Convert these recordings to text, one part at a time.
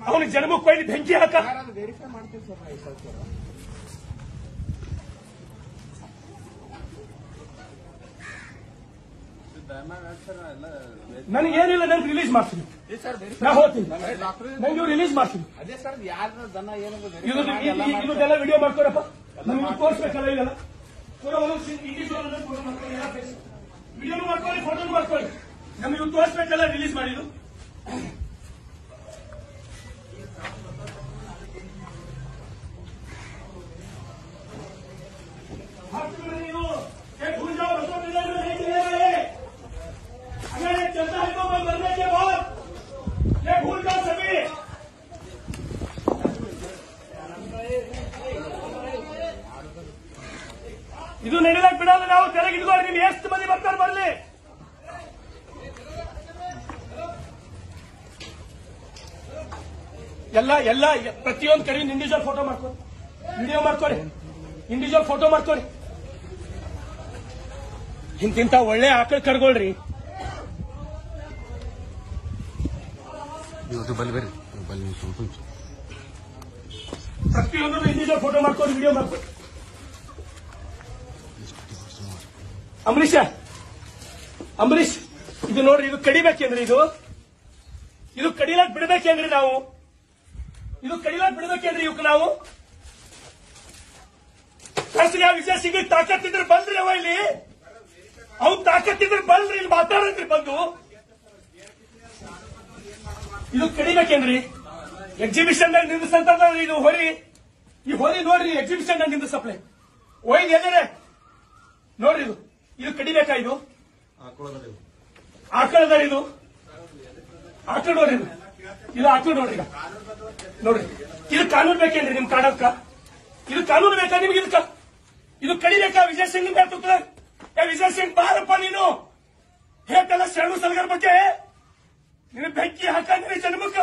ಅವನಿಗೆ ಜನ್ಮಕ್ಕೆ ಕೊಯ್ದು ಬೆಂಕಿ ಹಾಕ. ವೆರಿಫೈ ಮಾಡ್ತೀವಿ ಸರ್. ನನಗೇನಿಲ್ಲ, ನನ್ಗೆ ರಿಲೀಸ್ ಮಾಡ್ತೀನಿ, ನಾ ಹೋಗ್ತೀನಿ, ನಂಗೆ ರಿಲೀಸ್ ಮಾಡ್ತೀನಿ. ಅದೇ ಸರ್ ಯಾರ ದನ ಏನದು ಇದೆಲ್ಲ ವಿಡಿಯೋ ಮಾಡ್ಕೊಡಪ್ಪ, ನಮ್ಗೆ ತೋರಿಸ್ಬೇಕಲ್ಲ ಇದೆಲ್ಲ. ವಿಡಿಯೋನು ಮಾಡ್ಕೊಳ್ಳಿ, ಫೋಟೋನು ಮಾಡ್ಕೊಳ್ಳಿ, ನಮಗೆ ತೋರಿಸ್ಬೇಕಲ್ಲ ರಿಲೀಸ್ ಮಾಡಿದ್ದು. चलता है तो मैं मरने के बाद ये भूल जाओ सभी. ಇದು ನಡೆಯಕ್ಕೆ ಬಿಡೋದು ನಾವು. ತೆರೆಗೆ ಇಟ್ಕೊಂಡು ನೀವು ಎಷ್ಟು ಮಂದಿ ಬರ್ತಾರೆ ಬರಲಿ. ಎಲ್ಲ ಪ್ರತಿಯೊಂದು ಕಡೆ ಇಂಡಿವಿಜುವಲ್ ಫೋಟೋ ಮಾಡ್ಕೊಳ್ಳಿ, ವಿಡಿಯೋ ಮಾಡ್ಕೊಳ್ಳಿ, ಇಂಡಿವಿಜುವಲ್ ಫೋಟೋ ಮಾಡ್ಕೊಳ್ಳಿ. ಇಂತಿಂತ ಒಳ್ಳೆ ಆಕಳ ಕರ್ಗೊಳ್ರಿ. ಪ್ರತಿಯೊಂದು ಇಂಡಿವಿಜುವಲ್ ಫೋಟೋ ಮಾಡ್ಕೊಂಡು ವಿಡಿಯೋ ಮಾಡ್ಕೊಳ್ಳಿ. ಅಂಬರೀಶ್ ಇದು ನೋಡ್ರಿ, ಇದು ಕಡಿಬೇಕೇನ್ರಿ, ಇದು ಕಡಿಲಾಕ್ ಬಿಡಬೇಕೇನ್ರಿ ನಾವು, ಇದು ಕಡಿಲಾಕ್ ಬಿಡಬೇಕೇನ್ರಿ ಇವಕ್ಕೆ ನಾವು. ಕರ್ಸಲಿ ಆ ವಿಜಯ್ ಸಿಂಗ್ ತಾಕತ್ತಿದ್ರೆ ಬಂದ್ರಿ ಅವ ಇಲ್ಲಿ, ಅವ್ನು ತಾಕತ್ತಿದ್ರೆ ಬಲ್ರಿ ಇಲ್ಲಿ ಮಾತಾಡಂದ್ರಿ ಬಂದು. ಇದು ಕಡಿಬೇಕೇನ್ರಿ? ಎಕ್ಸಿಬಿಷನ್ ನಿಂದಿಸಂತ ಇದು ಹೊರಿ, ಈ ಹೊರಿ ನೋಡ್ರಿ, ಎಕ್ಸಿಬಿಷನ್ ನಿಂದಿಸಪ್ಲೆ ಒಯ್ದು ಎಲ್ಲರೆ ನೋಡ್ರಿ. ಇದು ಕಡಿಬೇಕಾ? ಇದು ಆಕಳದ, ಇದು ಆಕಳ ನೋಡ್ರಿ, ಇದು ಆಕಳ ನೋಡ್ರಿ. ನೋಡ್ರಿ, ಇದು ಕಾನೂನು ಬೇಕೇನ್ರಿ ನಿಮ್ ಕಾಡಕ್ಕ? ಇದು ಕಾನೂನು ಬೇಕಾ ನಿಮ್ಗೆ? ಇದಕ್ಕ ಇದು ಕಡಿಬೇಕಾ? ವಿಜಯ್ ಸಿಂಗ್ ನೇತೃತ್ವ ವಿಜಯ್ ಸಿಂಗ್ ಬಾರಪ್ಪ, ನೀನು ಹೇಳಲ್ಲ ಶರಣು ಸಲಗರ್ ಬಗ್ಗೆ ನೀನು ಬೆಂಕಿ ಹಾಕಂದ್ರೆ ಜನ್ಮಕ್ಕ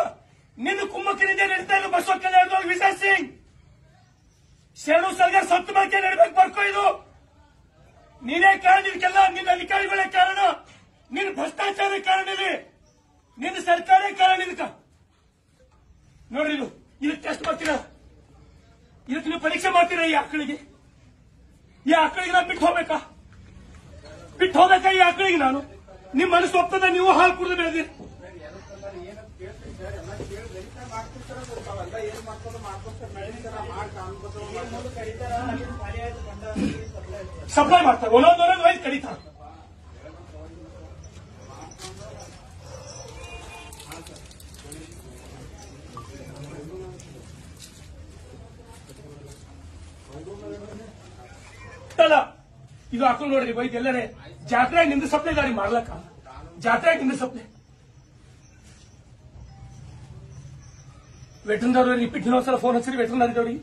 ನಿನ್ನ ಕುಮ್ಮಕ್ಕಿನಿಂದ ನಡೀತಾ ಇದ್ದು ಬಸವ ಕಲ್ಯಾಣದೊಳಗೆ. ವಿಜಯ್ ಸಿಂಗ್ ಶರಣು ಸಲಗರ್ ಸತ್ತು ಬಗ್ಗೆ ನಡಬೇಕು ಬರ್ಕೋ. ಇದು ನೀನೇ ಕಾರಣ, ಇದಕ್ಕೆಲ್ಲ ನಿನ್ನ ಅಧಿಕಾರಿಗಳೇ ಕಾರಣ, ನಿನ್ನ ಭ್ರಷ್ಟಾಚಾರ ಕಾರಣ, ನಿನ್ನ ಸರ್ಕಾರ ಕಾರಣ. ಇದಕ್ಕ ನೋಡ್ರಿ, ಇದಕ್ಕೆ ಟೆಸ್ಟ್ ಮಾಡ್ತೀರಾ, ಇದಕ್ಕೆ ನೀವು ಪರೀಕ್ಷೆ ಮಾಡ್ತೀರಾ? ಈ ಆಕಳಿಗೆ ನಾನು ಬಿಟ್ಟು ಹೋಗ್ಬೇಕಾ? ಈ ಆಕಳಿಗೆ ನಾನು ನಿಮ್ ಮನಸ್ಸು ಒಪ್ಪದ, ನೀವು ಹಾಲು ಕುಡಿದು ಬೆಳೆದಿರಿ. ಸಪ್ಲೈ ಮಾಡ್ತಾರೆ, ಒಂದೊಂದು ವಯಸ್ಸು ಕಡಿತಾರೆ. ಇದು ಹಾಕೊಂಡು ನೋಡ್ರಿ ಬೈದ್ ಎಲ್ಲರೇ ಜಾತ್ರೆ ನಿಂದ ಸಪ್ಲೈ ಗಾಡಿ ಮಾಡ್ಲಕ್ಕ, ಜಾತ್ರೆ ನಿಂದ ಸಪ್ಲೈ. ವೆಟರ್ನರಿ ರಿಪೀಟ್ ಇನ್ನೊಂದ್ಸಲ ಫೋನ್ ಹಚ್ಚಿರಿ ವೆಟರ್ನರಿ